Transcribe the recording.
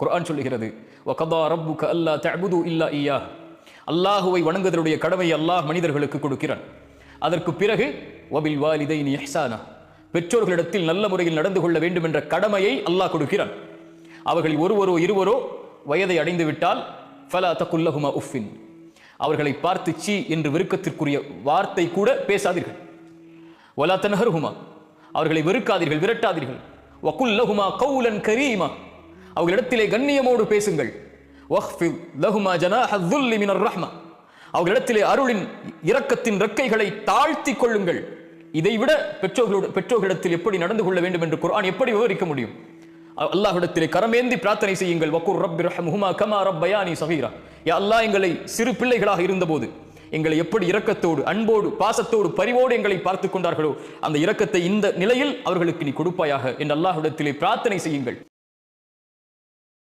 குர்ஆன் சொல்லுகிறது, வகதா ரப்புக அல்லா தஅபுது இல்லா இய்யாஹ். அல்லாஹுவை வணங்குவதனுடைய கடமையை அல்லாஹ் மனிதர்களுக்கு கொடுக்கிறான். அதற்கு பிறகு வபில் வாலிதைனி இஹ்சானா, பெற்றோர்களிடத்தில் நல்ல முறையில் நடந்து கொள்ள வேண்டும் என்ற கடமையை அல்லாஹ் கொடுக்கிறான். அவர்கள் ஒருவரோ இருவரோ வயதை அடைந்து விட்டால் ஃபலா தகுல் லஹுமா உஃபின், அவர்களை பார்த்து சீ என்று வெறுக்கத்திற்குரிய வார்த்தை கூட பேசாதீர்கள். வலா தன்ஹர்ஹுமா, அவர்களை வெறுக்காதீர்கள், விரட்டாதீர்கள். வகுல் லஹுமா கௌலன் கரீமா, அவர்களிடத்திலே கண்ணியமோடு பேசுங்கள். வஹ்ஃபித் லஹுமா ஜனாஹ ذுல்லி மினர் ரஹ்மா, அவர்களிடத்திலே அருளின் இரக்கத்தின் ரெக்கைகளை தாழ்த்தி கொள்ளுங்கள். இதைவிட பெற்றோர்களிடத்தில் எப்படி நடந்து கொள்ள வேண்டும் என்று குர்ஆன் எப்படி விவரிக்க முடியும்? அல்லாஹ்விடத்திலே கரமேந்தி பிரார்த்தனை செய்யுங்கள். வகுர் ரப்பி ரஹ்முஹுமா கமா ரப்பயானி ஸகீரா, யா அல்லாஹ், எங்களை சிறு பிள்ளைகளாக இருந்தபோது எங்களை எப்படி இரக்கத்தோடு, அன்போடு, பாசத்தோடு, பரிவோடு எங்களை பார்த்துக் கொண்டார்களோ அந்த இரக்கத்தை இந்த நிலையில் அவர்களுக்கு நீ கொடுப்பாயாக என்று அல்லாஹ்விடத்திலே பிரார்த்தனை செய்யுங்கள்.